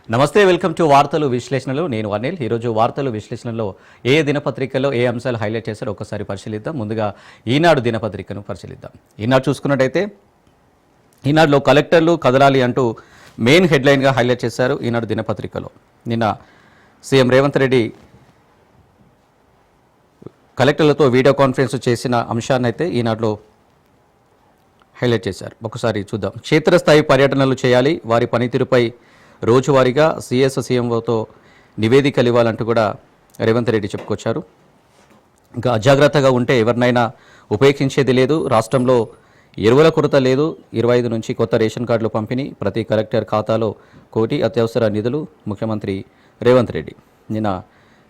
నమస్తే, welcome to వార్తలు విశ్లేషణలు. నేను అనిల్. ఈరోజు వార్తలు విశ్లేషణలో ఏ దినపత్రికల్లో ఏ అంశాలు హైలైట్ చేశారో ఒకసారి పరిశీలిద్దాం. ముందుగా ఈనాడు దినపత్రికను పరిశీలిద్దాం. ఈనాడు చూసుకున్నట్టయితే ఈనాడులో కలెక్టర్లు కదలాలి అంటూ మెయిన్ హెడ్లైన్గా హైలైట్ చేశారు. ఈనాడు దినపత్రికలో నిన్న సీఎం రేవంత్ రెడ్డి కలెక్టర్లతో వీడియో కాన్ఫరెన్స్ చేసిన అంశాన్ని అయితే ఈనాడులో హైలైట్ చేశారు. ఒకసారి చూద్దాం. క్షేత్రస్థాయి పర్యటనలు చేయాలి, వారి పనితీరుపై రోజువారీగా సీఎంఓతో నివేదికలు ఇవ్వాలంటూ కూడా రేవంత్ రెడ్డి చెప్పుకొచ్చారు. ఇంకా అజాగ్రత్తగా ఉంటే ఎవరినైనా ఉపేక్షించేది లేదు, రాష్ట్రంలో ఎరువుల కొరత లేదు, 25 నుంచి కొత్త రేషన్ కార్డులు పంపిణీ, ప్రతి కలెక్టర్ ఖాతాలో 1 కోటి అత్యవసర నిధులు, ముఖ్యమంత్రి రేవంత్ రెడ్డి నిన్న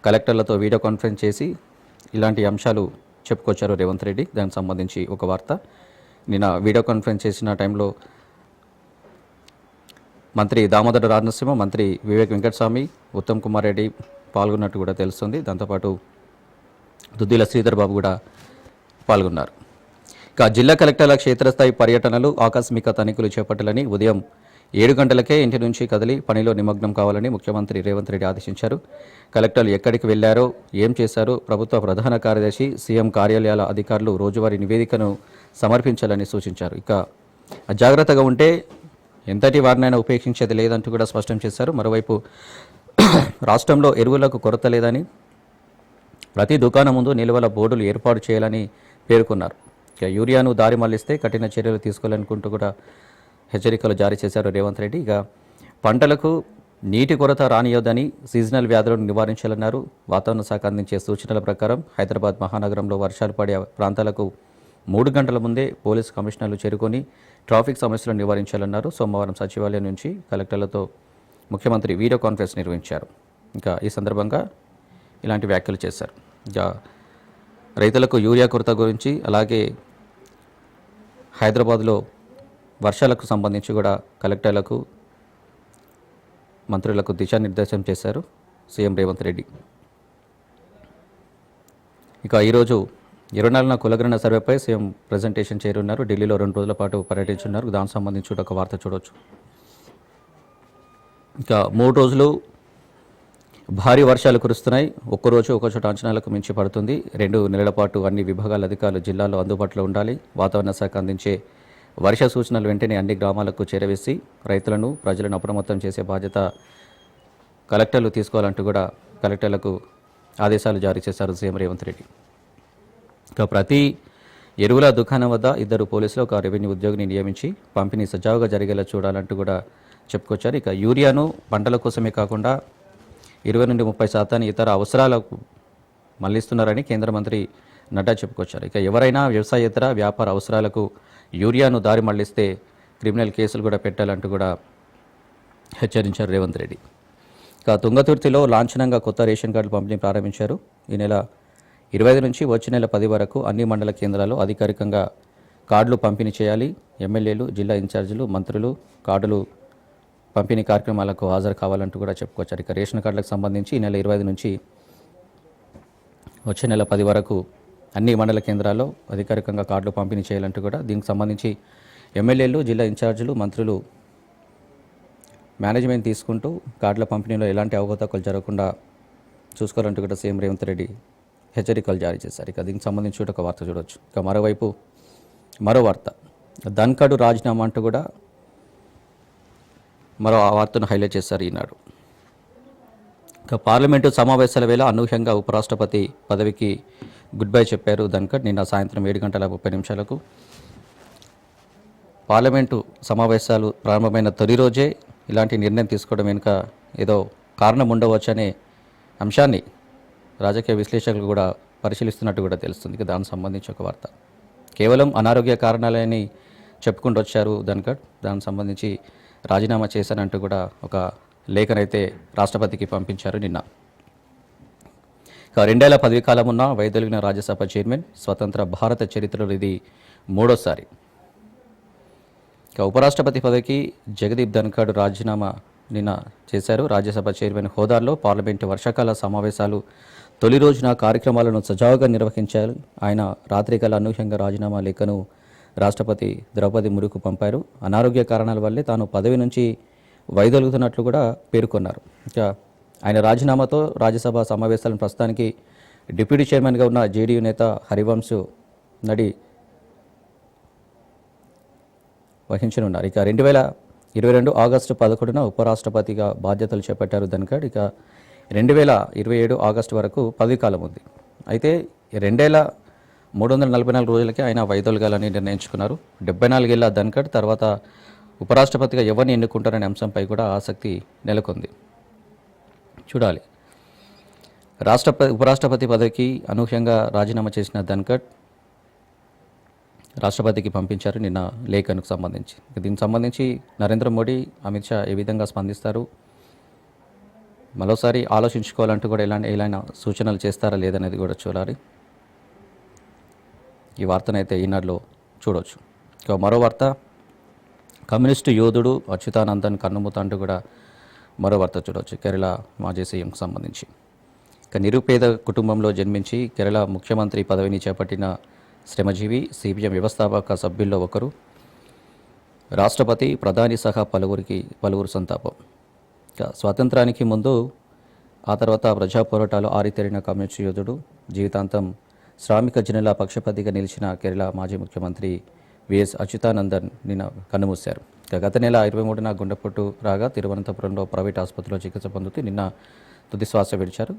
కలెక్టర్లతో వీడియో కాన్ఫరెన్స్ చేసి ఇలాంటి అంశాలు చెప్పుకొచ్చారు రేవంత్ రెడ్డి. దానికి సంబంధించి ఒక వార్త. నిన్న వీడియో కాన్ఫరెన్స్ చేసిన టైంలో మంత్రి దామోదర రాజనరసింహ, మంత్రి వివేక్ వెంకటస్వామి, ఉత్తమ్ కుమార్ రెడ్డి పాల్గొన్నట్టు కూడా తెలుస్తుంది. దాంతోపాటు దుద్దిల శ్రీధర్ బాబు కూడా పాల్గొన్నారు. ఇక జిల్లా కలెక్టర్ల క్షేత్రస్థాయి పర్యటనలు, ఆకస్మిక తనిఖీలు చేపట్టాలని, ఉదయం 7 గంటలకే ఇంటి నుంచి కదిలి పనిలో నిమగ్నం కావాలని ముఖ్యమంత్రి రేవంత్ రెడ్డి ఆదేశించారు. కలెక్టర్లు ఎక్కడికి వెళ్లారో, ఏం చేశారో ప్రభుత్వ ప్రధాన కార్యదర్శి, సీఎం కార్యాలయాల అధికారులు రోజువారీ నివేదికను సమర్పించాలని సూచించారు. ఇక అజాగ్రత్తగా ఉంటే ఎంతటి వారినైనా ఉపేక్షించేది లేదంటూ కూడా స్పష్టం చేశారు. మరోవైపు రాష్ట్రంలో ఎరువులకు కొరత లేదని, ప్రతి దుకాణం ముందు నిల్వల బోర్డులు ఏర్పాటు చేయాలని పేర్కొన్నారు. ఇక యూరియాను దారి మళ్లిస్తే కఠిన చర్యలు తీసుకోవాలనుకుంటూ కూడా హెచ్చరికలు జారీ చేశారు రేవంత్ రెడ్డి. ఇక పంటలకు నీటి కొరత రానియొద్దని, సీజనల్ వ్యాధులను నివారించాలన్నారు. వాతావరణ శాఖ అందించే సూచనల ప్రకారం హైదరాబాద్ మహానగరంలో వర్షాలు పడే ప్రాంతాలకు 3 గంటల ముందే పోలీసు కమిషనర్లు చేరుకొని ట్రాఫిక్ సమస్యలను నివారించాలన్నారు. సోమవారం సచివాలయం నుంచి కలెక్టర్లతో ముఖ్యమంత్రి వీడియో కాన్ఫరెన్స్ నిర్వహించారు. ఇంకా ఈ సందర్భంగా ఇలాంటి వ్యాఖ్యలు చేశారు. ఇంకా రైతులకు యూరియా కొరత గురించి, అలాగే హైదరాబాద్లో వర్షాలకు సంబంధించి కూడా కలెక్టర్లకు, మంత్రులకు దిశానిర్దేశం చేశారు సీఎం రేవంత్ రెడ్డి. ఇక ఈరోజు 24న కులగణన సర్వేపై సీఎం ప్రజెంటేషన్ చేరున్నారు. ఢిల్లీలో 2 రోజుల పాటు పర్యటించున్నారు. దానికి సంబంధించి ఒక వార్త చూడవచ్చు. ఇంకా 3 రోజులు భారీ వర్షాలు కురుస్తున్నాయి. ఒక్కరోజు ఒక చోట అంచనాలకు మించి పడుతుంది. 2 నెలల పాటు అన్ని విభాగాల అధికారులు జిల్లాలో అందుబాటులో ఉండాలి. వాతావరణ శాఖ అందించే వర్ష సూచనలు వెంటనే అన్ని గ్రామాలకు చేరవేసి ప్రజలను అప్రమత్తం చేసే బాధ్యత కలెక్టర్లు తీసుకోవాలంటూ కూడా కలెక్టర్లకు ఆదేశాలు జారీ చేశారు సీఎం రేవంత్ రెడ్డి. ఇక ప్రతి ఎరువుల దుకాణం వద్ద 2 పోలీసులు, 1 రెవెన్యూ ఉద్యోగిని నియమించి పంపిణీ సజావుగా జరిగేలా చూడాలంటూ కూడా చెప్పుకొచ్చారు. ఇక యూరియాను పంటల కోసమే కాకుండా 20 నుండి 30% ఇతర అవసరాలకు మళ్లిస్తున్నారని కేంద్ర మంత్రి నడ్డా చెప్పుకొచ్చారు. ఇక ఎవరైనా వ్యవసాయేతర వ్యాపార అవసరాలకు యూరియాను దారి మళ్లిస్తే క్రిమినల్ కేసులు కూడా పెట్టాలంటూ కూడా హెచ్చరించారు రేవంత్ రెడ్డి. ఇక తుంగతుర్తిలో లాంఛనంగా కొత్త రేషన్ కార్డులు పంపిణీ ప్రారంభించారు. ఈ నెల 25 నుంచి వచ్చే నెల 10 వరకు అన్ని మండల కేంద్రాల్లో అధికారికంగా కార్డులు పంపిణీ చేయాలి. ఎమ్మెల్యేలు, జిల్లా ఇన్ఛార్జీలు, మంత్రులు కార్డులు పంపిణీ కార్యక్రమాలకు హాజరు కావాలంటూ కూడా చెప్పుకొచ్చారు. ఇక రేషన్ కార్డులకు సంబంధించి ఈ నెల 25 నుంచి వచ్చే నెల 10 వరకు అన్ని మండల కేంద్రాల్లో అధికారికంగా కార్డులు పంపిణీ చేయాలంటూ కూడా, దీనికి సంబంధించి ఎమ్మెల్యేలు, జిల్లా ఇన్ఛార్జీలు, మంత్రులు మేనేజ్మెంట్ తీసుకుంటూ కార్డుల పంపిణీలో ఎలాంటి అవకతవకలు జరగకుండా చూసుకోవాలంటూ కూడా సీఎం రేవంత్ రెడ్డి హెచ్చరికలు జారీ చేశారు. ఇక దీనికి సంబంధించి ఒక వార్త చూడవచ్చు. ఇక మరోవైపు మరో వార్త, ధన్ఖడ్ రాజీనామా అంటూ కూడా మరో వార్తను హైలైట్ చేశారు ఈనాడు. ఇక పార్లమెంటు సమావేశాల వేళ అనూహ్యంగా ఉపరాష్ట్రపతి పదవికి గుడ్ బై చెప్పారు ధన్ఖడ్. నిన్న సాయంత్రం 7 గంటల 30 నిమిషాలకు పార్లమెంటు సమావేశాలు ప్రారంభమైన తొలి రోజే ఇలాంటి నిర్ణయం తీసుకోవడం వెనుక ఏదో కారణం ఉండవచ్చనే అంశాన్ని రాజకీయ విశ్లేషకులు కూడా పరిశీలిస్తున్నట్టు కూడా తెలుస్తుంది. ఇక దానికి సంబంధించి ఒక వార్త, కేవలం అనారోగ్య కారణాలని చెప్పుకుంటూ వచ్చారు ధన్ఖడ్. దానికి సంబంధించి రాజీనామా చేశానంటూ కూడా ఒక లేఖనైతే రాష్ట్రపతికి పంపించారు నిన్న. ఇక 2 ఏళ్ల పదవీ కాలం ఉన్న వైదొలిగిన రాజ్యసభ చైర్మన్, స్వతంత్ర భారత చరిత్రలో ఇది 3వసారి. ఇక ఉపరాష్ట్రపతి పదవికి జగదీప్ ధన్ఖడ్ రాజీనామా నిన్న చేశారు. రాజ్యసభ చైర్మన్ హోదాలో పార్లమెంటు వర్షాకాల సమావేశాలు తొలి రోజున కార్యక్రమాలను సజావుగా నిర్వహించారు. ఆయన రాత్రికాల అనూహ్యంగా రాజీనామా లేఖను రాష్ట్రపతి ద్రౌపది ముర్ముకు పంపారు. అనారోగ్య కారణాల వల్లే తాను పదవి నుంచి వైదొలుగుతున్నట్లు కూడా పేర్కొన్నారు. ఇక ఆయన రాజీనామాతో రాజ్యసభ సమావేశాలను ప్రస్తుతానికి డిప్యూటీ చైర్మన్గా ఉన్న జేడీయూ నేత హరివంశ్ నడి వహించనున్నారు. ఇక 2022 ఆగస్టు 11న ఉపరాష్ట్రపతిగా బాధ్యతలు చేపట్టారు ధన్ఖడ్. ఇక 2027 ఆగస్టు వరకు పదవీకాలం ఉంది. అయితే 2344 రోజులకి ఆయన వైదొలగాలని నిర్ణయించుకున్నారు. 74 ఏళ్ల ధన్ఖడ్ తర్వాత ఉపరాష్ట్రపతిగా ఎవరిని ఎన్నుకుంటారనే అంశంపై కూడా ఆసక్తి నెలకొంది. చూడాలి. ఉపరాష్ట్రపతి పదవికి అనూహ్యంగా రాజీనామా చేసిన ధన్ఖడ్ రాష్ట్రపతికి పంపించారు నిన్న లేఖకు సంబంధించి. దీనికి సంబంధించి నరేంద్ర మోడీ, అమిత్ షా ఏ విధంగా స్పందిస్తారు, మరోసారి ఆలోచించుకోవాలంటూ కూడా ఎలాంటి సూచనలు చేస్తారా లేదనేది కూడా చూడాలి. ఈ వార్తనైతే ఈనాడులో చూడవచ్చు. ఇక మరో వార్త, కమ్యూనిస్టు యోధుడు అచ్యుతానందన్ కన్నుమూత అంటూ కూడా మరో వార్త చూడవచ్చు కేరళ మాజీ సీఎంకు సంబంధించి. ఇక నిరుపేద కుటుంబంలో జన్మించి కేరళ ముఖ్యమంత్రి పదవిని చేపట్టిన శ్రమజీవి, సిపిఎం వ్యవస్థాపక సభ్యుల్లో ఒకరు. రాష్ట్రపతి, ప్రధాని సహా పలువురు సంతాపం. ఇక స్వాతంత్రానికి ముందు ఆ తర్వాత ప్రజా పోరాటాలు ఆరితేరిన కమ్యూనిస్టు యోధుడు, జీవితాంతం శ్రామిక జనుల పక్షపాతిగా నిలిచిన కేరళ మాజీ ముఖ్యమంత్రి విఎస్ అచ్యుతానందన్ నిన్న కన్నుమూశారు. గత నెల 23న గుండెపోటు రాగా తిరువనంతపురంలో ప్రైవేట్ ఆసుపత్రిలో చికిత్స పొందుతూ నిన్న తుది శ్వాస విడిచారు.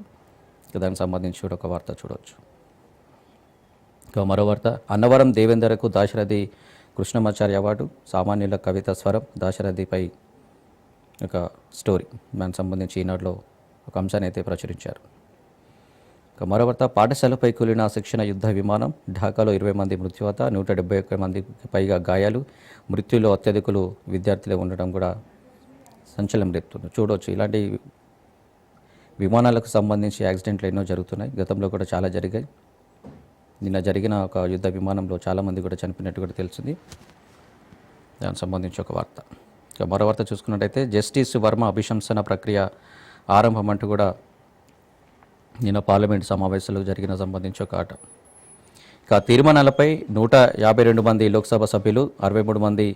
దానికి సంబంధించి కూడా ఒక వార్త చూడవచ్చు. మరో వార్త, అన్నవరం దేవేందర్కు దాశరథి కృష్ణమాచార్య అవార్డు. సామాన్యుల కవిత స్వరం దాశరథిపై ఒక స్టోరీ, దానికి సంబంధించి ఈనాడులో ఒక అంశాన్ని అయితే ప్రచురించారు. మరో వార్త, పాఠశాలపై కూలిన శిక్షణ యుద్ధ విమానం. ఢాకాలో 20 మంది మృత్యువాత, 171 మందికి పైగా గాయాలు. మృత్యులో అత్యధికులు విద్యార్థులే ఉండడం కూడా సంచలనం రేపుతుంది. చూడవచ్చు, ఇలాంటి విమానాలకు సంబంధించి యాక్సిడెంట్లు ఎన్నో జరుగుతున్నాయి. గతంలో కూడా చాలా జరిగాయి. నిన్న జరిగిన ఒక యుద్ధ విమానంలో చాలామంది కూడా చనిపోయినట్టు కూడా తెలిసింది. దానికి సంబంధించి ఒక వార్త. ఇక మరో వార్త చూసుకున్నట్టయితే, జస్టిస్ వర్మ అభిశంసన ప్రక్రియ ఆరంభం అంటూ కూడా నిన్న పార్లమెంటు సమావేశాలు జరిగిన సంబంధించి ఒక ఆట. ఇక తీర్మానాలపై 152 మంది లోక్సభ సభ్యులు, 63 మంది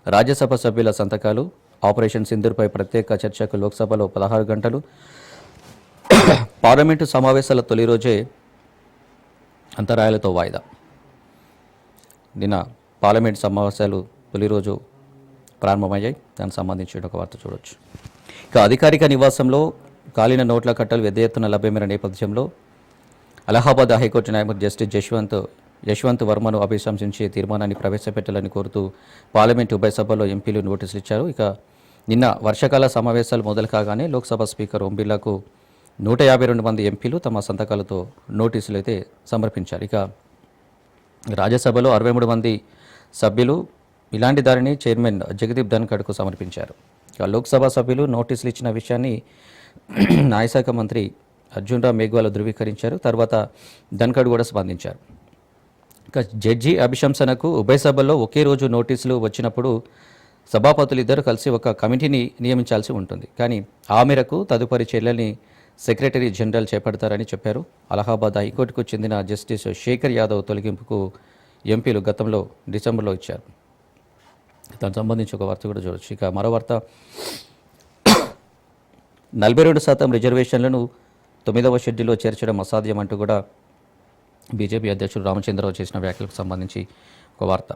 రాజ్యసభ సభ్యుల సంతకాలు. ఆపరేషన్ సింధూర్పై ప్రత్యేక చర్చకు లోక్సభలో 16 గంటలు. పార్లమెంటు సమావేశాల తొలి రోజే అంతరాయాలతో వాయిదా. నిన్న పార్లమెంటు సమావేశాలు తొలి రోజు ప్రారంభమయ్యాయి. దానికి సంబంధించి ఒక వార్త చూడవచ్చు. ఇక అధికారిక నివాసంలో కాలిన నోట్ల కట్టలు పెద్ద ఎత్తున లభ్యమైన నేపథ్యంలో అలహాబాద్ హైకోర్టు న్యాయమూర్తి జస్టిస్ యశ్వంత్ వర్మను అభిశంసించే తీర్మానాన్ని ప్రవేశపెట్టాలని కోరుతూ పార్లమెంటు ఉభయ సభల్లో ఎంపీలు నోటీసులు ఇచ్చారు. ఇక నిన్న వర్షాకాల సమావేశాలు మొదలు కాగానే లోక్సభ స్పీకర్ ఓం బిర్లాకు 152 మంది ఎంపీలు తమ సంతకాలతో నోటీసులు అయితే సమర్పించారు. ఇక రాజ్యసభలో 63 మంది సభ్యులు ఇలాంటి దారిని చైర్మన్ జగదీప్ ధన్ఖడ్కు సమర్పించారు. ఇక లోక్సభ సభ్యులు నోటీసులు ఇచ్చిన విషయాన్ని న్యాయశాఖ మంత్రి అర్జున్ రామ్ మేఘ్వాల్ ధృవీకరించారు. తర్వాత ధన్ఖడ్ కూడా స్పందించారు. ఇక జడ్జి అభిశంసనకు ఉభయ సభల్లో ఒకే రోజు నోటీసులు వచ్చినప్పుడు సభాపతులు ఇద్దరు కలిసి ఒక కమిటీని నియమించాల్సి ఉంటుంది. కానీ ఆ మేరకు తదుపరి చర్యల్ని సెక్రటరీ జనరల్ చేపడతారని చెప్పారు. అలహాబాద్ హైకోర్టుకు చెందిన జస్టిస్ శేఖర్ యాదవ్ తొలగింపుకు ఎంపీలు గతంలో డిసెంబర్లో ఇచ్చారు. దానికి సంబంధించి ఒక వార్త కూడా చూడవచ్చు. ఇక మరో వార్త, 42% రిజర్వేషన్లను 9వ షెడ్యూల్లో చేర్చడం అసాధ్యం అంటూ కూడా బీజేపీ అధ్యక్షుడు రామచంద్రరావు చేసిన వ్యాఖ్యలకు సంబంధించి ఒక వార్త.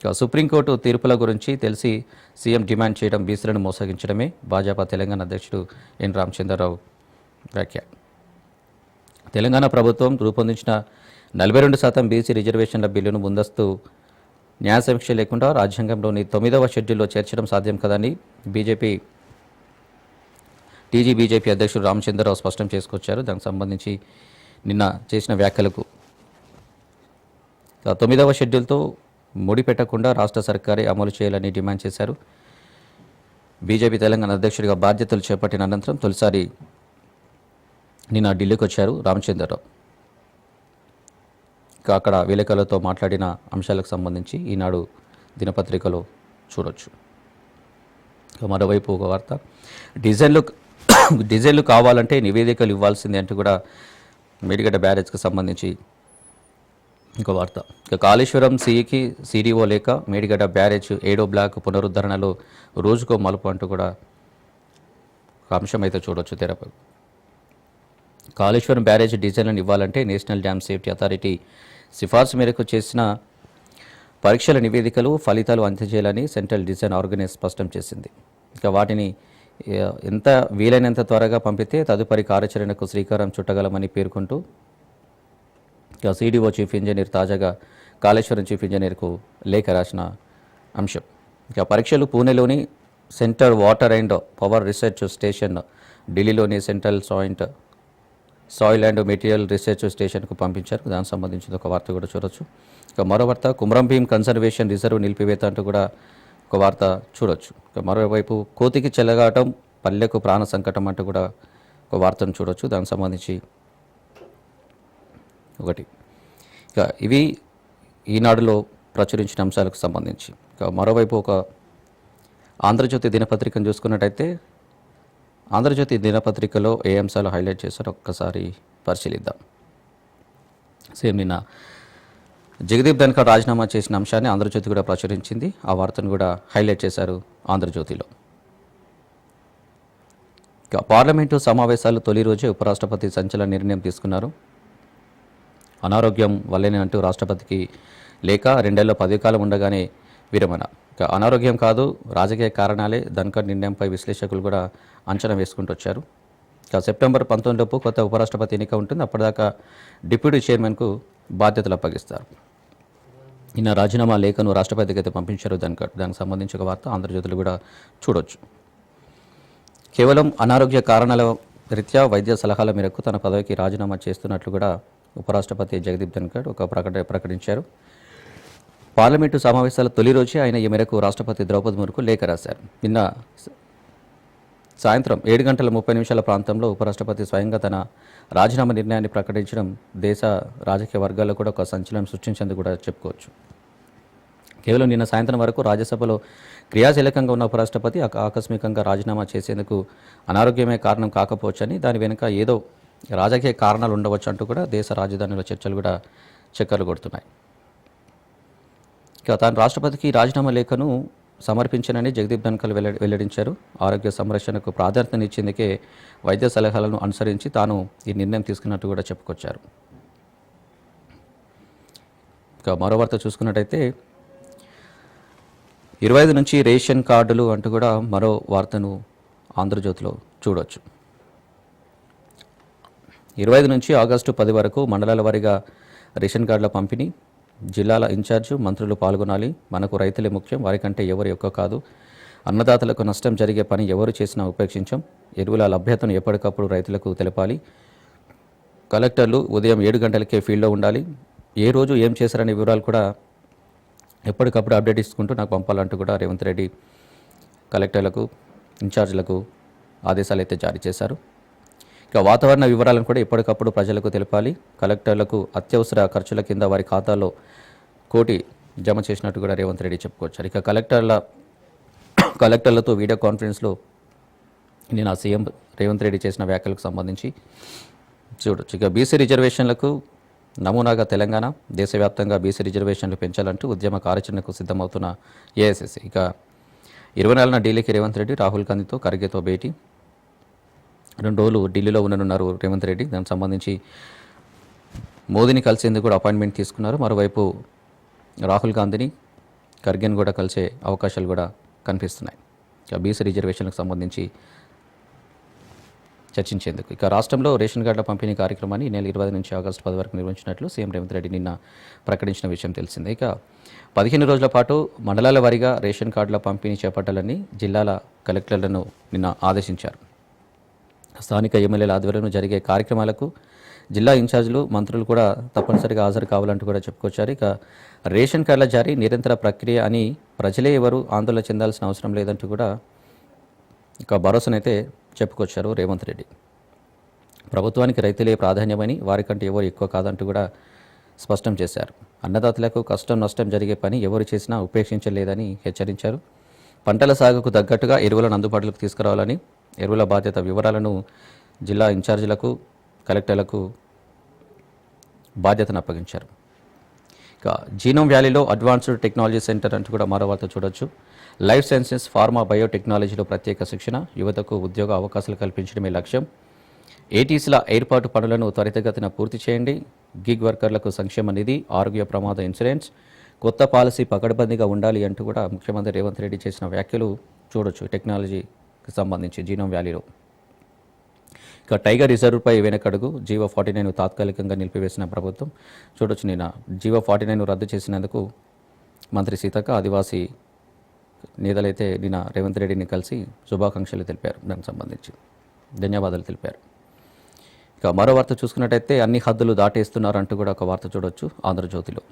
ఇక సుప్రీంకోర్టు తీర్పుల గురించి తెలిసి సీఎం డిమాండ్ చేయడం బీసీలను మోసగించడమే భాజపా తెలంగాణ అధ్యక్షుడు ఎన్ రామచంద్రరావు వ్యాఖ్య. తెలంగాణ ప్రభుత్వం రూపొందించిన 42% బీసీ రిజర్వేషన్ల బిల్లును ముందస్తు న్యాయ సమీక్ష లేకుండా రాజ్యాంగంలోని 9వ షెడ్యూల్లో చేర్చడం సాధ్యం కదని బీజేపీ అధ్యక్షుడు రామచంద్రరావు స్పష్టం చేసుకొచ్చారు. దానికి సంబంధించి నిన్న చేసిన వ్యాఖ్యలకు 9వ షెడ్యూల్తో ముడిపెట్టకుండా రాష్ట్ర సర్కారే అమలు చేయాలని డిమాండ్ చేశారు. బీజేపీ తెలంగాణ అధ్యక్షుడిగా బాధ్యతలు చేపట్టిన అనంతరం తొలిసారి నిన్న ఢిల్లీకి వచ్చారు రామచంద్రరావు. అక్కడ విలేకరులతో మాట్లాడిన అంశాలకు సంబంధించి ఈనాడు దినపత్రికలో చూడొచ్చు. మరోవైపు ఒక వార్త, డీజిల్లు కావాలంటే నివేదికలు ఇవ్వాల్సిందే అంటూ కూడా మేడిగడ్డ బ్యారేజ్కి సంబంధించి ఇంకో వార్త. కాళేశ్వరం సీఈకి సీడీఓ లేక మేడిగడ్డ బ్యారేజ్ 7వ బ్లాక్ పునరుద్ధరణలో రోజుకో మలుపు అంటూ కూడా ఒక అంశం అయితే చూడొచ్చు తెరపై. కాళేశ్వరం బ్యారేజ్ డిజైన్లను ఇవ్వాలంటే నేషనల్ డ్యామ్ సేఫ్టీ అథారిటీ సిఫార్సు మేరకు చేసిన పరీక్షల నివేదికలు ఫలితాలు అందజేయాలని సెంట్రల్ డిజైన్ ఆర్గనైజ్ స్పష్టం చేసింది. ఇక వాటిని ఎంత వీలైనంత త్వరగా పంపితే తదుపరి కార్యాచరణకు శ్రీకారం చుట్టగలమని పేర్కొంటూ ఇక సిడిఓ చీఫ్ ఇంజనీర్ తాజాగా కాళేశ్వరం చీఫ్ ఇంజనీర్కు లేఖ రాసిన అంశం. ఇక పరీక్షలు పూణేలోని centre water and power research station, ఢిల్లీలోని central soil and material research స్టేషన్కు పంపించారు. దానికి సంబంధించిన ఒక వార్త కూడా చూడొచ్చు. ఇక మరో వార్త, కుమ్రం భీం కన్సర్వేషన్ రిజర్వ్ నిలిపివేత అంటూ కూడా ఒక వార్త చూడొచ్చు. ఇక మరోవైపు కోతికి చెలగాటం పల్లెకు ప్రాణ సంకటం అంటూ కూడా ఒక వార్తను చూడొచ్చు. దానికి సంబంధించి ఒకటి. ఇక ఇవి ఈనాడులో ప్రచురించిన అంశాలకు సంబంధించి. ఇక మరోవైపు ఒక ఆంధ్రజ్యోతి దినపత్రికను చూసుకున్నట్టయితే ఆంధ్రజ్యోతి దినపత్రికలో ఏ అంశాలు హైలైట్ చేశారో ఒక్కసారి పరిశీలిద్దాం. సేమ్ నిన్న జగదీప్ ధన్కర్ రాజీనామా చేసిన అంశాన్ని ఆంధ్రజ్యోతి కూడా ప్రచురించింది. ఆ వార్తను కూడా హైలైట్ చేశారు ఆంధ్రజ్యోతిలో. ఇక పార్లమెంటు సమావేశాలు తొలి రోజే ఉపరాష్ట్రపతి సంచలన నిర్ణయం తీసుకున్నారు. అనారోగ్యం వల్లేనే అంటూ రాష్ట్రపతికి లేక 2 ఏళ్ల పదవి కాలం ఉండగానే విరమణ. ఇక అనారోగ్యం కాదు, రాజకీయ కారణాలే ధన్కర్ నిర్ణయంపై విశ్లేషకులు కూడా అంచనా వేసుకుంటూ వచ్చారు. ఇక సెప్టెంబర్ 19లోపు కొత్త ఉపరాష్ట్రపతి ఎన్నిక ఉంటుంది. అప్పటిదాకా డిప్యూటీ చైర్మన్కు బాధ్యతలు అప్పగిస్తారు. నిన్న రాజీనామా లేఖను రాష్ట్రపతికి అయితే పంపించారు ధన్కర్. దానికి సంబంధించి ఒక వార్త ఆంధ్రజ్యోతిలో కూడా చూడొచ్చు. కేవలం అనారోగ్య కారణాల రీత్యా వైద్య సలహాల మేరకు తన పదవికి రాజీనామా చేస్తున్నట్లు కూడా ఉపరాష్ట్రపతి జగదీప్ ధన్కర్ ఒక ప్రకటించారు. పార్లమెంటు సమావేశాల తొలి రోజే ఆయన ఈ మేరకు రాష్ట్రపతి ద్రౌపది ముర్ముకు లేఖ రాశారు. నిన్న సాయంత్రం 7:30 ప్రాంతంలో ఉపరాష్ట్రపతి స్వయంగా తన రాజీనామా నిర్ణయాన్ని ప్రకటించడం దేశ రాజకీయ వర్గాల్లో కూడా ఒక సంచలనం సృష్టించేందుకు కూడా చెప్పుకోవచ్చు. కేవలం నిన్న సాయంత్రం వరకు రాజ్యసభలో క్రియాశీలకంగా ఉన్న ఉపరాష్ట్రపతి ఆకస్మికంగా రాజీనామా చేసేందుకు అనారోగ్యమే కారణం కాకపోవచ్చని, దాని వెనుక ఏదో రాజకీయ కారణాలు ఉండవచ్చు అంటూ కూడా దేశ రాజధానిలో చర్చలు కూడా చక్కర్లు కొడుతున్నాయి. ఇక తాను రాష్ట్రపతికి రాజీనామా లేఖను సమర్పించానని జగదీప్ ధన్కర్ వెల్లడించారు. ఆరోగ్య సంరక్షణకు ప్రాధాన్యతనిచ్చేందుకే వైద్య సలహాలను అనుసరించి తాను ఈ నిర్ణయం తీసుకున్నట్టు కూడా చెప్పుకొచ్చారు. ఇక మరో వార్త చూసుకున్నట్టయితే 25 నుంచి రేషన్ కార్డులు అంటూ కూడా మరో వార్తను ఆంధ్రజ్యోతిలో చూడవచ్చు. 25 నుంచి ఆగస్టు 10 వరకు మండలాల వారీగా రేషన్ కార్డుల పంపిణీ. జిల్లాల ఇన్ఛార్జు మంత్రులు పాల్గొనాలి. మనకు రైతులే ముఖ్యం, వారికంటే ఎవరు ఎక్కువ కాదు. అన్నదాతలకు నష్టం జరిగే పని ఎవరు చేసినా ఉపేక్షించాం. ఎరువుల లభ్యతను ఎప్పటికప్పుడు రైతులకు తెలపాలి. కలెక్టర్లు ఉదయం 7 గంటలకే ఫీల్డ్లో ఉండాలి. ఏ రోజు ఏం చేశారనే వివరాలు కూడా ఎప్పటికప్పుడు అప్డేట్ ఇచ్చుకుంటూ నాకు పంపాలంటూ కూడా రేవంత్ రెడ్డి కలెక్టర్లకు, ఇన్ఛార్జీలకు ఆదేశాలు అయితే జారీ చేశారు. ఇక వాతావరణ వివరాలను కూడా ఎప్పటికప్పుడు ప్రజలకు తెలపాలి. కలెక్టర్లకు అత్యవసర ఖర్చుల కింద వారి ఖాతాలో 1 కోటి జమ చేసినట్టు కూడా రేవంత్ రెడ్డి చెప్పుకొచ్చారు. ఇక కలెక్టర్లతో వీడియో కాన్ఫరెన్స్లో నేను సీఎం రేవంత్ రెడ్డి చేసిన వ్యాఖ్యలకు సంబంధించి చూడొచ్చు. ఇక బీసీ రిజర్వేషన్లకు నమూనాగా తెలంగాణ, దేశవ్యాప్తంగా బీసీ రిజర్వేషన్లు పెంచాలంటూ ఉద్యమ కార్యాచరణకు సిద్ధమవుతున్న ఏఐసీసీ. ఇక 24న ఢిల్లీకి రేవంత్ రెడ్డి, రాహుల్ గాంధీతో ఖర్గేతో భేటీ. 2 రోజులు ఢిల్లీలో ఉండనున్నారు రేవంత్ రెడ్డి. దానికి సంబంధించి మోదీని కలిసేందుకు కూడా అపాయింట్మెంట్ తీసుకున్నారు. మరోవైపు రాహుల్ గాంధీని, ఖర్గేని కూడా కలిసే అవకాశాలు కూడా కనిపిస్తున్నాయి. ఇక బీసీ రిజర్వేషన్లకు సంబంధించి చర్చించేందుకు. ఇక రాష్ట్రంలో రేషన్ కార్డుల పంపిణీ కార్యక్రమాన్ని ఈ నెల 25 నుంచి ఆగస్టు 10 వరకు నిర్వహించినట్లు సీఎం రేవంత్ రెడ్డి నిన్న ప్రకటించిన విషయం తెలిసిందే. ఇక 15 రోజుల పాటు మండలాల వారీగా రేషన్ కార్డుల పంపిణీ చేపట్టాలని జిల్లాల కలెక్టర్లను నిన్న ఆదేశించారు. స్థానిక ఎమ్మెల్యేల ఆధ్వర్యంలో జరిగే కార్యక్రమాలకు జిల్లా ఇన్ఛార్జీలు, మంత్రులు కూడా తప్పనిసరిగా హాజరు కావాలంటూ కూడా చెప్పుకొచ్చారు. ఇక రేషన్ కార్డుల జారీ నిరంతర ప్రక్రియ అని, ప్రజలే ఎవరు ఆందోళన చెందాల్సిన అవసరం లేదంటూ కూడా ఇక భరోసానైతే చెప్పుకొచ్చారు రేవంత్ రెడ్డి. ప్రభుత్వానికి రైతులే ప్రాధాన్యమని, వారికంటే ఎవరు ఎక్కువ కాదంటూ కూడా స్పష్టం చేశారు. అన్నదాతలకు కష్టం నష్టం జరిగే పని ఎవరు చేసినా ఉపేక్షించలేదని హెచ్చరించారు. పంటల సాగుకు తగ్గట్టుగా ఎరువులను అందుబాటులోకి తీసుకురావాలని, ఎరువుల బాధ్యత వివరాలను జిల్లా ఇన్ఛార్జీలకు, కలెక్టర్లకు బాధ్యతను అప్పగించారు. ఇక జీనోమ్ వ్యాలీలో అడ్వాన్స్డ్ టెక్నాలజీ సెంటర్ అంటూ కూడా మరో వార్త చూడొచ్చు. లైఫ్ సైన్సెస్, ఫార్మా, బయోటెక్నాలజీలో ప్రత్యేక శిక్షణ, యువతకు ఉద్యోగ అవకాశాలు కల్పించడమే లక్ష్యం. ఏటీసీల ఏర్పాటు పనులను త్వరితగతిన పూర్తి చేయండి. గిగ్ వర్కర్లకు సంక్షేమ నిధి, ఆరోగ్య ప్రమాద ఇన్సూరెన్స్, కొత్త పాలసీ పకడ్బందీగా ఉండాలి అంటూ కూడా ముఖ్యమంత్రి రేవంత్ రెడ్డి చేసిన వ్యాఖ్యలు చూడొచ్చు టెక్నాలజీకి సంబంధించి జీనోమ్ వ్యాలీలో. ఇక టైగర్ రిజర్వ్పై వెనకడుగు, జీవో 49 తాత్కాలికంగా నిలిపివేసిన ప్రభుత్వం. చూడొచ్చు, నిన్న జీవో 49 రద్దు చేసినందుకు మంత్రి సీతక్క ఆదివాసీ నేతలైతే నిన్న రేవంత్ రెడ్డిని కలిసి శుభాకాంక్షలు తెలిపారు. దానికి సంబంధించి ధన్యవాదాలు తెలిపారు. ఇక మరో వార్త చూసుకున్నట్టయితే అన్ని హద్దులు దాటేస్తున్నారంటూ కూడా ఒక వార్త చూడొచ్చు ఆంధ్రజ్యోతిలో.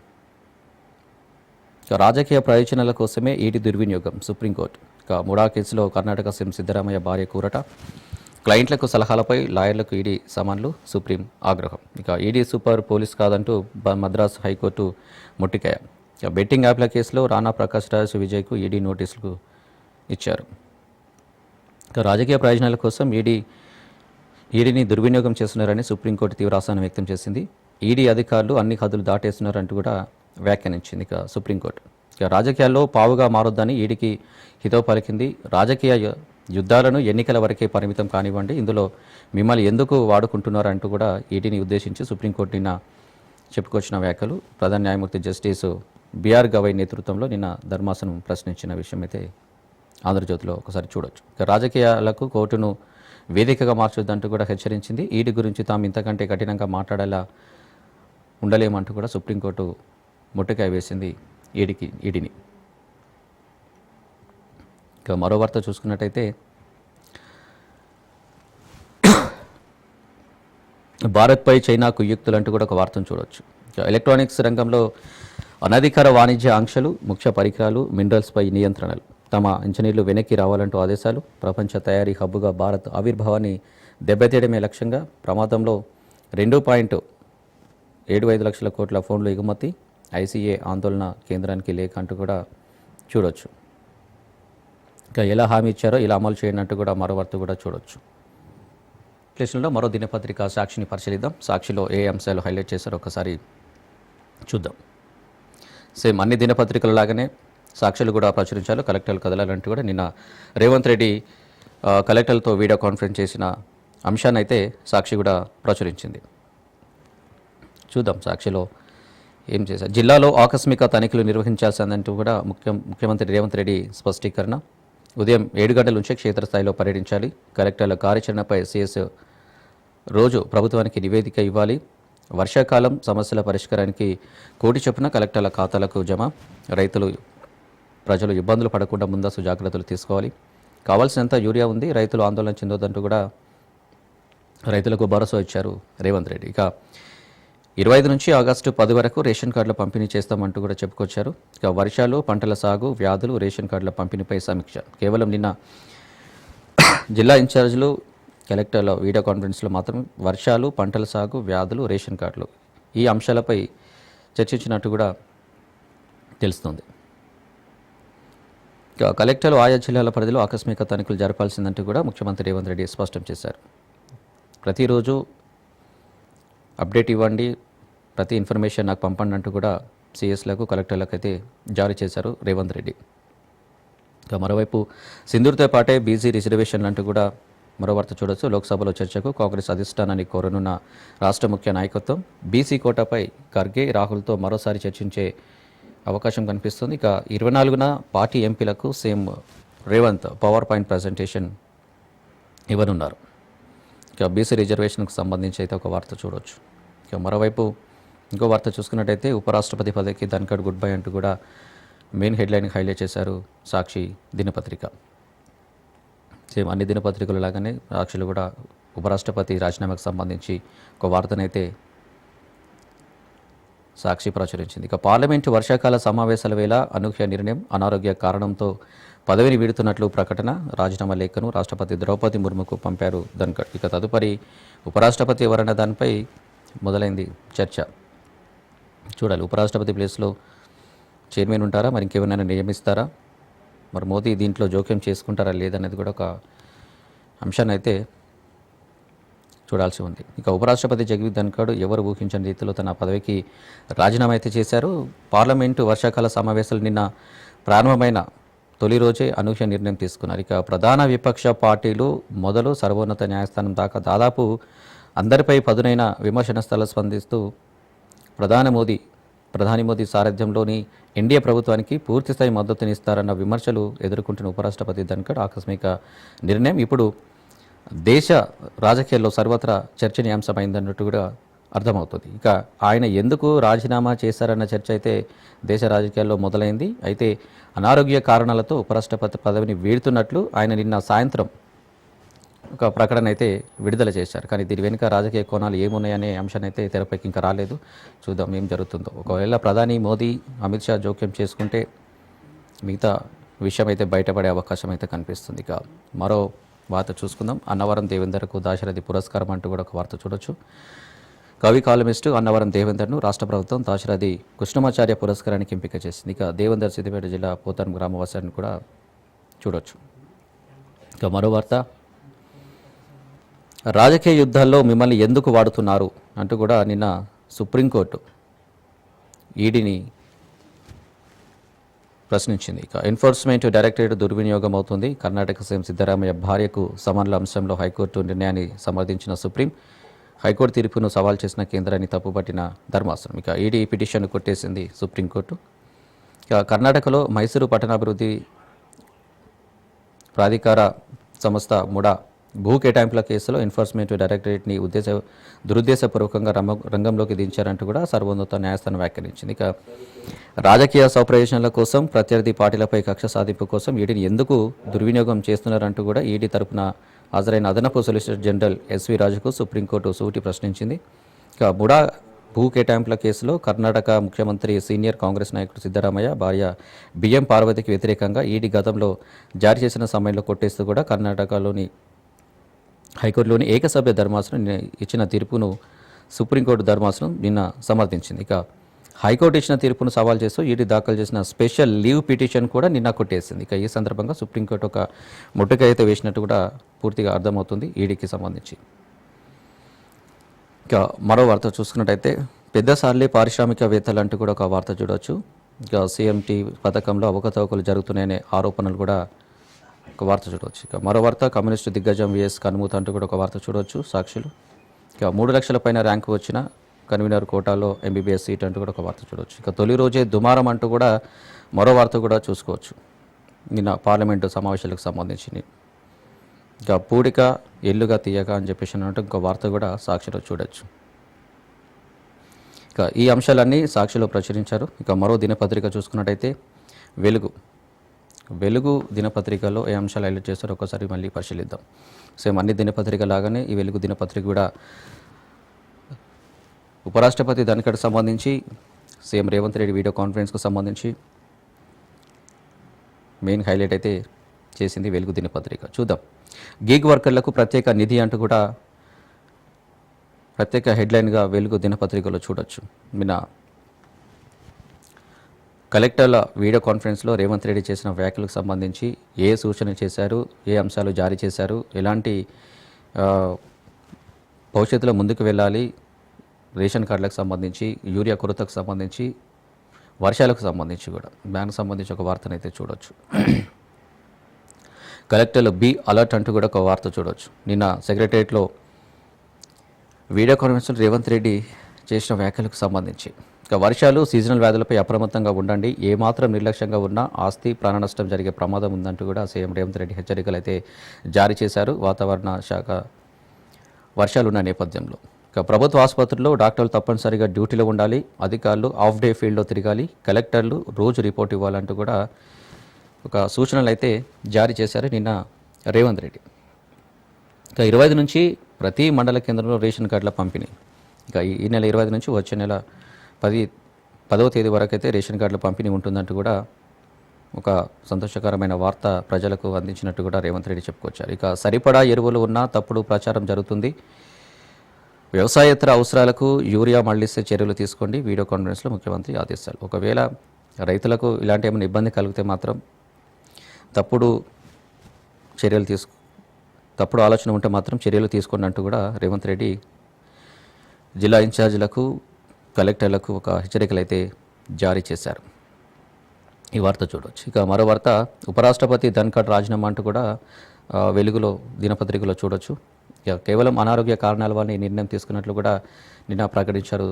ఇక రాజకీయ ప్రయోజనాల కోసమే ఈడీ దుర్వినియోగం, సుప్రీంకోర్టు. ఇక ముడా కేసులో కర్ణాటక సీఎం సిద్ధరామయ్య భార్య కూరట, క్లయింట్లకు సలహాలపై లాయర్లకు ఈడీ సమన్లు, సుప్రీం ఆగ్రహం. ఇక ఈడీ సూపర్ పోలీస్ కాదంటూ మద్రాసు హైకోర్టు ముట్టికాయ. ఇక బెట్టింగ్ యాప్ల కేసులో రాణా ప్రకాష్ రాజ్, విజయ్కు ఈడీ నోటీసులు ఇచ్చారు. ఇక రాజకీయ ప్రయోజనాల కోసం ఈడీని దుర్వినియోగం చేస్తున్నారని సుప్రీంకోర్టు తీవ్ర అసహనం వ్యక్తం చేసింది. ఈడీ అధికారులు అన్ని హద్దులు దాటేస్తున్నారంటూ కూడా వ్యాఖ్యానించింది ఇక సుప్రీంకోర్టు. ఇక రాజకీయాల్లో పావుగా మారొద్దని ఈడీకి హితవు పలికింది. రాజకీయ యుద్ధాలను ఎన్నికల వరకే పరిమితం కానివ్వండి, ఇందులో మిమ్మల్ని ఎందుకు వాడుకుంటున్నారంటూ కూడా ఈడీని ఉద్దేశించి సుప్రీంకోర్టు నిన్న చెప్పుకొచ్చిన వ్యాఖ్యలు. ప్రధాన న్యాయమూర్తి జస్టిస్ బిఆర్ గవై నేతృత్వంలో నిన్న ధర్మాసనం ప్రశ్నించిన విషయం అయితే ఆంధ్రజ్యోతిలో ఒకసారి చూడొచ్చు. ఇక రాజకీయాలకు కోర్టును వేదికగా మార్చొద్దంటూ కూడా హెచ్చరించింది. ఈడీ గురించి తాము ఇంతకంటే కఠినంగా మాట్లాడేలా ఉండలేమంటూ కూడా సుప్రీంకోర్టు ముట్టకాయ వేసింది ఈడీని. ఇక మరో వార్త చూసుకున్నట్టయితే భారత్పై చైనా కుయుక్తులంటూ కూడా ఒక వార్తను చూడవచ్చు. ఎలక్ట్రానిక్స్ రంగంలో అనధికార వాణిజ్య ఆంక్షలు, ముఖ్య పరికరాలు, మినరల్స్పై నియంత్రణలు, తమ ఇంజనీర్లు వెనక్కి రావాలంటూ ఆదేశాలు, ప్రపంచ తయారీ హబ్బుగా భారత్ ఆవిర్భావాన్ని దెబ్బతీయడమే లక్ష్యంగా, ప్రమాదంలో 2.75 లక్షల కోట్ల ఫోన్లు ఎగుమతి, ఐసీఏ ఆందోళన కేంద్రానికి లేఖ అంటూ కూడా చూడొచ్చు. ఇక ఎలా హామీ ఇచ్చారో ఇలా అమలు చేయనట్టు కూడా మరో వార్త కూడా చూడొచ్చు. ప్లేస్లో మరో దినపత్రిక సాక్షిని పరిశీలిద్దాం. సాక్షిలో ఏ అంశాలు హైలైట్ చేశారో ఒకసారి చూద్దాం. సేమ్ అన్ని దినపత్రికల లాగానే సాక్షులు కూడా ప్రచురించారు. కలెక్టర్లు కదలాలంటూ కూడా నిన్న రేవంత్ రెడ్డి కలెక్టర్లతో వీడియో కాన్ఫరెన్స్ చేసిన అంశాన్ని అయితే సాక్షి కూడా ప్రచురించింది. చూద్దాం సాక్షిలో ఏం చేశారు. జిల్లాలో ఆకస్మిక తనిఖీలు నిర్వహించాల్సిందంటూ కూడా ముఖ్యమంత్రి రేవంత్ రెడ్డి స్పష్టీకరణ. ఉదయం 7 గంటల నుంచే క్షేత్రస్థాయిలో పర్యటించాలి. కలెక్టర్ల కార్యాచరణపై సీఎస్ రోజు ప్రభుత్వానికి నివేదిక ఇవ్వాలి. వర్షాకాలం సమస్యల పరిష్కారానికి 1 కోటి చొప్పున కలెక్టర్ల ఖాతాలకు జమ. ప్రజలు ఇబ్బందులు పడకుండా ముందస్తు జాగ్రత్తలు తీసుకోవాలి. కావాల్సినంత యూరియా ఉంది, రైతులు ఆందోళన చెందొద్దంటూ కూడా రైతులకు భరోసా ఇచ్చారు రేవంత్ రెడ్డి. ఇక 25 నుంచి ఆగస్టు 10 వరకు రేషన్ కార్డుల పంపిణీ చేస్తామంటూ కూడా చెప్పుకొచ్చారు. ఇక వర్షాలు, పంటల సాగు, వ్యాధులు, రేషన్ కార్డుల పంపిణీపై సమీక్ష. కేవలం నిన్న జిల్లా ఇన్ఛార్జీలు కలెక్టర్ల వీడియో కాన్ఫరెన్స్లో మాత్రం వర్షాలు, పంటల సాగు, వ్యాధులు, రేషన్ కార్డులు ఈ అంశాలపై చర్చించినట్టు కూడా తెలుస్తుంది. ఇక కలెక్టర్లు ఆయా జిల్లాల పరిధిలో ఆకస్మిక తనిఖీలు జరపాల్సిందంటూ కూడా ముఖ్యమంత్రి రేవంత్ రెడ్డి స్పష్టం చేశారు. ప్రతిరోజు అప్డేట్ ఇవ్వండి, ప్రతి ఇన్ఫర్మేషన్ నాకు పంపండి అంటూ కూడా సిఎస్లకు, కలెక్టర్లకు అయితే జారీ చేశారు రేవంత్ రెడ్డి. ఇక మరోవైపు సింధూర్తో పాటే బీసీ రిజర్వేషన్లు అంటూ కూడా మరో వార్త చూడొచ్చు. లోక్సభలో చర్చకు కాంగ్రెస్ అధిష్టానాన్ని కోరనున్న రాష్ట్ర ముఖ్య నాయకత్వం. బీసీ కోటాపై ఖర్గే, రాహుల్తో మరోసారి చర్చించే అవకాశం కనిపిస్తుంది. ఇక 24న పార్టీ ఎంపీలకు CM Revanth power point presentation ఇవ్వనున్నారు. ఇక బీసీ రిజర్వేషన్కు సంబంధించి అయితే ఒక వార్త చూడవచ్చు. ఇక మరోవైపు ఇంకో వార్త చూసుకున్నట్టయితే ఉపరాష్ట్రపతి పదవికి ధన్కడ్ గుడ్ బై అంటూ కూడా మెయిన్ హెడ్లైన్ హైలైట్ చేశారు సాక్షి దినపత్రిక. సేమ్ అన్ని దినపత్రికలు లాగానే సాక్షులు కూడా ఉపరాష్ట్రపతి రాజీనామాకు సంబంధించి ఒక వార్తనైతే సాక్షి ప్రచురించింది. ఇక పార్లమెంటు వర్షాకాల సమావేశాల వేళ అనూహ్య నిర్ణయం, అనారోగ్య కారణంతో పదవిని వీడుతున్నట్లు ప్రకటన. రాజీనామా లేఖను రాష్ట్రపతి ద్రౌపది ముర్ముకు పంపారు ధన్కడ్. ఇక తదుపరి ఉపరాష్ట్రపతి ఎవరన్న దానిపై మొదలైంది చర్చ. చూడాలి, ఉపరాష్ట్రపతి ప్లేస్లో చైర్మన్ ఉంటారా, మరి ఇంకేమైనా నియమిస్తారా, మరి మోదీ దీంట్లో జోక్యం చేసుకుంటారా లేదనేది కూడా ఒక అంశాన్ని అయితే చూడాల్సి ఉంది. ఇక ఉపరాష్ట్రపతి జగదీప్ ధన్కడ్ ఎవరు ఊహించని రీతిలో తన పదవికి రాజీనామా అయితే చేశారు. పార్లమెంటు వర్షాకాల సమావేశాలు నిన్న ప్రారంభమైన తొలి రోజే అనూహ్య నిర్ణయం తీసుకున్నారు. ఇక ప్రధాన విపక్ష పార్టీలు మొదలు సర్వోన్నత న్యాయస్థానం దాకా దాదాపు అందరిపై పదునైన విమర్శనస్థలు స్పందిస్తూ ప్రధాని మోదీ సారథ్యంలోని ఎన్డీఏ ప్రభుత్వానికి పూర్తిస్థాయి మద్దతునిస్తారన్న విమర్శలు ఎదుర్కొంటున్న ఉపరాష్ట్రపతి ధన్కర్ ఆకస్మిక నిర్ణయం ఇప్పుడు దేశ రాజకీయాల్లో సర్వత్రా చర్చనీయాంశమైందన్నట్టు కూడా అర్థమవుతుంది. ఇక ఆయన ఎందుకు రాజీనామా చేశారన్న చర్చ అయితే దేశ రాజకీయాల్లో మొదలైంది. అయితే అనారోగ్య కారణాలతో ఉపరాష్ట్రపతి పదవిని వీడుతున్నట్లు ఆయన నిన్న సాయంత్రం ఒక ప్రకటన అయితే విడుదల చేశారు. కానీ దీని వెనుక రాజకీయ కోణాలు ఏమున్నాయనే అంశాన్ని అయితే తెరపైకి ఇంకా రాలేదు. చూద్దాం ఏం జరుగుతుందో. ఒకవేళ ప్రధాని మోదీ అమిత్ షా జోక్యం చేసుకుంటే మిగతా విషయం అయితే బయటపడే అవకాశం అయితే కనిపిస్తుంది. ఇక మరో వార్త చూసుకుందాం. అన్నవరం దేవేందర్కు దాశరథి పురస్కారం అంటూ కూడా ఒక వార్త చూడొచ్చు. కవి కాలమిస్టు అన్నవరం దేవేందర్ను రాష్ట్ర ప్రభుత్వం దాశరథి కృష్ణమాచార్య పురస్కారానికి ఎంపిక చేసింది. ఇక దేవేందర్ సిద్దిపేట జిల్లా పోతారం గ్రామవాసాన్ని కూడా చూడొచ్చు. ఇక మరో వార్త, రాజకీయ యుద్ధాల్లో మిమ్మల్ని ఎందుకు వాడుతున్నారు అంటూ కూడా నిన్న సుప్రీంకోర్టు ఈడీని ప్రశ్నించింది. ఇక ఎన్ఫోర్స్మెంట్ డైరెక్టరేట్ దుర్వినియోగం అవుతుంది. కర్ణాటక సీఎం సిద్ధరామయ్య భార్యకు సమన్ల అంశంలో హైకోర్టు నిర్ణయాన్ని సమర్థించిన సుప్రీం హైకోర్టు తీర్పును సవాల్ చేసిన కేంద్రాన్ని తప్పుపట్టిన ధర్మాసనం. ఇక ఈడీ పిటిషన్ను కొట్టేసింది సుప్రీంకోర్టు. ఇక కర్ణాటకలో మైసూరు పట్టణాభివృద్ధి ప్రాధికార సంస్థ ముడా భూ కేటాయింపుల కేసులో ఎన్ఫోర్స్మెంట్ డైరెక్టరేట్ని దురుద్దేశపూర్వకంగా రంగంలోకి దించారంటూ కూడా సర్వోన్నత న్యాయస్థానం వ్యాఖ్యానించింది. ఇక రాజకీయ స్వప్రయోజనాల కోసం ప్రత్యర్థి పార్టీలపై కక్ష సాధింపు కోసం ఈడీని ఎందుకు దుర్వినియోగం చేస్తున్నారంటూ కూడా ఈడీ తరపున హాజరైన అదనపు సొలిసిటర్ జనరల్ ఎస్వి రాజుకు సుప్రీంకోర్టు సూటి ప్రశ్నించింది. ఇక ముడా భూ కేటాయింపుల కేసులో కర్ణాటక ముఖ్యమంత్రి సీనియర్ కాంగ్రెస్ నాయకుడు సిద్ధరామయ్య భార్య బిఎం పార్వతికి వ్యతిరేకంగా ఈడీ గతంలో జారీ చేసిన సమయంలో కొట్టేస్తూ కూడా కర్ణాటకలోని హైకోర్టులోని ఏకసభ్య ధర్మాసనం ఇచ్చిన తీర్పును సుప్రీంకోర్టు ధర్మాసనం నిన్న సమర్థించింది. ఇక హైకోర్టు ఇచ్చిన తీర్పును సవాల్ చేస్తూ ఈడీ దాఖలు చేసిన స్పెషల్ లీవ్ పిటిషన్ కూడా నిన్న కొట్టేసింది. ఇక ఈ సందర్భంగా సుప్రీంకోర్టు ఒక ముట్టక అయితే వేసినట్టు కూడా పూర్తిగా అర్థమవుతుంది ఈడీకి సంబంధించి. ఇక మరో వార్త చూసుకున్నట్టయితే పెద్దసార్లే పారిశ్రామికవేత్తలు అంటూ కూడా ఒక వార్త చూడవచ్చు. ఇక సీఎంటీ పథకంలో అవకతవకలు జరుగుతున్నాయనే ఆరోపణలు కూడా ఒక వార్త చూడవచ్చు. ఇక మరో వార్త, కమ్యూనిస్టు దిగ్గజం విఎస్ కనుమూత అంటూ కూడా ఒక వార్త చూడవచ్చు సాక్షులు. ఇక 3 లక్షల పైన ర్యాంకు వచ్చిన కన్వీనర్ కోటాలో ఎంబీబీఎస్ సీట్ అంటూ కూడా ఒక వార్త చూడవచ్చు. ఇక తొలి రోజే దుమారం అంటూ కూడా మరో వార్త కూడా చూసుకోవచ్చు. నిన్న పార్లమెంటు సమావేశాలకు సంబంధించి ఇక పూడిక ఎల్లుగా తీయక అని చెప్పేసి అన్నట్టు ఇంకో వార్త కూడా సాక్షిలో చూడొచ్చు. ఇక ఈ అంశాలన్నీ సాక్షిలో ప్రచురించారు. ఇక మరో దినపత్రిక చూసుకున్నట్టయితే వెలుగు దినపత్రికలో ఏ అంశాలు హైలైట్ చేస్తారో ఒకసారి మళ్ళీ పరిశీలిద్దాం. సేమ్ అన్ని దినపత్రిక లాగానే ఈ వెలుగు దినపత్రిక కూడా ఉపరాష్ట్రపతి ధన్కర్కి సంబంధించి సీఎం రేవంత్ రెడ్డి వీడియో కాన్ఫరెన్స్కు సంబంధించి మెయిన్ హైలైట్ అయితే చేసింది వెలుగు దినపత్రిక. చూద్దాం. గీగ్ వర్కర్లకు ప్రత్యేక నిధి అంటూ కూడా ప్రత్యేక హెడ్లైన్గా వెలుగు దినపత్రికలో చూడొచ్చు. నిన్న కలెక్టర్ల వీడియో కాన్ఫరెన్స్లో రేవంత్ రెడ్డి చేసిన వ్యాఖ్యలకు సంబంధించి ఏ సూచన చేశారు, ఏ అంశాలు జారీ చేశారు, ఎలాంటి భవిష్యత్తులో ముందుకు వెళ్ళాలి, రేషన్ కార్డులకు సంబంధించి, యూరియా కొరతకు సంబంధించి, వర్షాలకు సంబంధించి కూడా దానికి సంబంధించి ఒక వార్తనైతే చూడొచ్చు. కలెక్టర్లు బీ అలర్ట్ అంటూ కూడా ఒక వార్త చూడవచ్చు. నిన్న సెక్రటరియట్లో వీడియో కాన్ఫరెన్స్లో రేవంత్ రెడ్డి చేసిన వ్యాఖ్యలకు సంబంధించి ఇక వర్షాలు, సీజనల్ వ్యాధులపై అప్రమత్తంగా ఉండండి, ఏమాత్రం నిర్లక్ష్యంగా ఉన్నా ఆస్తి ప్రాణ నష్టం జరిగే ప్రమాదం ఉందంటూ కూడా సీఎం రేవంత్ రెడ్డి హెచ్చరికలు అయితే జారీ చేశారు. వాతావరణ శాఖ వర్షాలున్న నేపథ్యంలో ఇక ప్రభుత్వ ఆసుపత్రుల్లో డాక్టర్లు తప్పనిసరిగా డ్యూటీలో ఉండాలి, అధికారులు హాఫ్ డే ఫీల్డ్లో తిరగాలి, కలెక్టర్లు రోజు రిపోర్ట్ ఇవ్వాలంటూ కూడా ఒక సూచనలు అయితే జారీ చేశారు నిన్న రేవంత్ రెడ్డి. ఇక 25 నుంచి ప్రతి మండల కేంద్రంలో రేషన్ కార్డుల పంపిణీ. ఇక ఈ నెల 25 నుంచి వచ్చే నెల 10వ తేదీ వరకు అయితే రేషన్ కార్డుల పంపిణీ ఉంటుందంటూ కూడా ఒక సంతోషకరమైన వార్త ప్రజలకు అందించినట్టు కూడా రేవంత్ రెడ్డి చెప్పుకొచ్చారు. ఇక సరిపడా ఎరువులు ఉన్నా తప్పుడు ప్రచారం జరుగుతుంది, వ్యవసాయేతర అవసరాలకు యూరియా మళ్లిస్తే చర్యలు తీసుకోండి, వీడియో కాన్ఫరెన్స్లో ముఖ్యమంత్రి ఆదేశాలు. ఒకవేళ రైతులకు ఇలాంటి ఏమైనా ఇబ్బంది కలిగితే మాత్రం తప్పుడు ఆలోచన ఉంటే మాత్రం చర్యలు తీసుకోండి అంటూ కూడా రేవంత్ రెడ్డి జిల్లా ఇన్ఛార్జీలకు, కలెక్టర్లకు ఒక హెచ్చరికలు అయితే జారీ చేశారు. ఈ వార్త చూడవచ్చు. ఇక మరో వార్త, ఉపరాష్ట్రపతి ధన్ఖడ్ రాజీనామా అంటూ కూడా వెలుగులో దినపత్రికలో చూడొచ్చు. ఇక కేవలం అనారోగ్య కారణాల వల్ల ఈ నిర్ణయం తీసుకున్నట్లు కూడా నిన్న ప్రకటించారు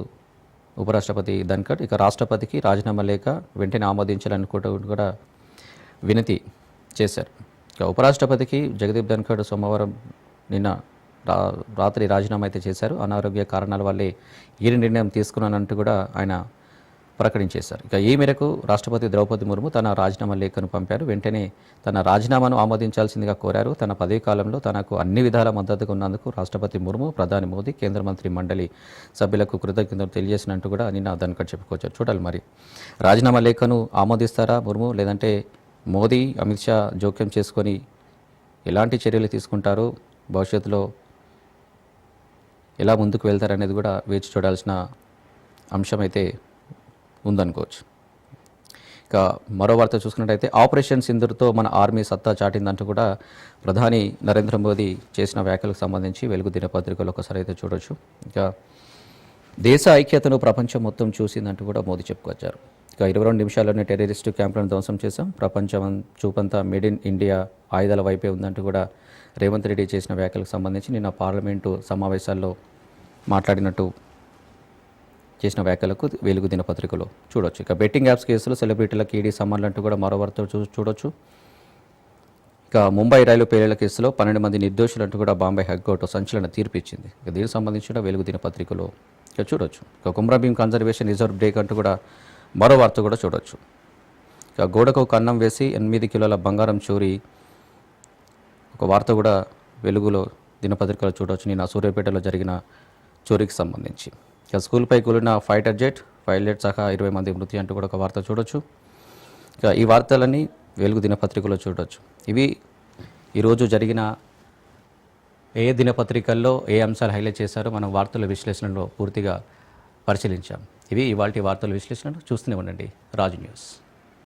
ఉపరాష్ట్రపతి ధన్ఖడ్. ఇక రాష్ట్రపతికి రాజీనామా లేఖ వెంటనే ఆమోదించాలనుకుంటూ కూడా వినతి చేశారు. ఇక ఉపరాష్ట్రపతికి జగదీప్ ధన్ఖడ్ సోమవారం నిన్న రాత్రి రాజీనామా అయితే చేశారు. అనారోగ్య కారణాల వల్లే ఈ నిర్ణయం తీసుకున్నానంటూ కూడా ఆయన ప్రకటించేశారు. ఇక ఈ మేరకు రాష్ట్రపతి ద్రౌపది ముర్ము తన రాజీనామా లేఖను పంపారు. వెంటనే తన రాజీనామాను ఆమోదించాల్సిందిగా కోరారు. తన పదవీ కాలంలో తనకు అన్ని విధాల మద్దతుగా ఉన్నందుకు రాష్ట్రపతి ముర్ము, ప్రధాని మోదీ, కేంద్ర మంత్రి మండలి సభ్యులకు కృతజ్ఞతలు తెలియజేసినట్టు కూడా నిన్న ధన్ఖడ్ చెప్పుకొచ్చారు. చూడాలి మరి రాజీనామా లేఖను ఆమోదిస్తారా ముర్ము, లేదంటే మోదీ, అమిత్ షా జోక్యం చేసుకొని ఎలాంటి చర్యలు తీసుకుంటారు, భవిష్యత్తులో ఎలా ముందుకు వెళ్తారనేది కూడా వేచి చూడాల్సిన అంశం అయితే ఉందనుకోవచ్చు. ఇక మరో వార్త చూసుకున్నట్టయితే ఆపరేషన్ సింధూర్తో మన ఆర్మీ సత్తా చాటిందంటూ కూడా ప్రధాని నరేంద్ర మోదీ చేసిన వ్యాఖ్యలకు సంబంధించి వెలుగు దినపత్రికలో ఒకసారి అయితే చూడొచ్చు. ఇక దేశ ఐక్యతను ప్రపంచం మొత్తం చూసిందంటూ కూడా మోదీ చెప్పుకొచ్చారు. ఇక 22 నిమిషాల్లోనే టెర్రరిస్టు క్యాంపులను ధ్వంసం చేశాం, ప్రపంచం చూపంతా మేడ్ ఇన్ ఇండియా ఆయుధాల వైపే ఉందంటూ కూడా రేవంత్ రెడ్డి చేసిన వ్యాఖ్యలకు సంబంధించి నిన్న పార్లమెంటు సమావేశాల్లో మాట్లాడినట్టు చేసిన వ్యాఖ్యలకు వెలుగు దినపత్రికలో చూడొచ్చు. ఇక బెట్టింగ్ యాప్స్ కేసులో సెలబ్రిటీలకు ఈడీ సమ్మన్లు అంటూ కూడా మరో వార్త చూడొచ్చు. ఇక ముంబై రైలు పేలుళ్ల కేసులో 12 మంది నిర్దోషులంటూ కూడా బాంబే హైకోర్టు సంచలన తీర్పు ఇచ్చింది. ఇక దీనికి సంబంధించిన వెలుగు దినపత్రికలో ఇక చూడొచ్చు. ఇక కుమ్రాభీం కన్జర్వేషన్ రిజర్వ్ బ్రేక్ అంటూ కూడా మరో వార్త కూడా చూడొచ్చు. ఇక గోడకు కన్నం వేసి 8 కిలోల బంగారం చోరీ, ఒక వార్త కూడా వెలుగులో దినపత్రికలో చూడవచ్చు. నిన్న సూర్యాపేటలో జరిగిన చోరీకి సంబంధించి. ఇక స్కూల్పై కూలిన ఫైటర్ జెట్, పైలట్ సహా 20 మంది మృతి అంటూ కూడా ఒక వార్త చూడొచ్చు. ఇక ఈ వార్తలన్నీ వెలుగు దినపత్రికలో చూడొచ్చు. ఇవి ఈరోజు జరిగిన ఏ దినపత్రికల్లో ఏ అంశాలు హైలైట్ చేశారో మనం వార్తల విశ్లేషణలో పూర్తిగా పరిశీలించాం. ఇవి ఇవాల్టి వార్తల విశ్లేషణలు. చూస్తూనే ఉండండి రాజు న్యూస్.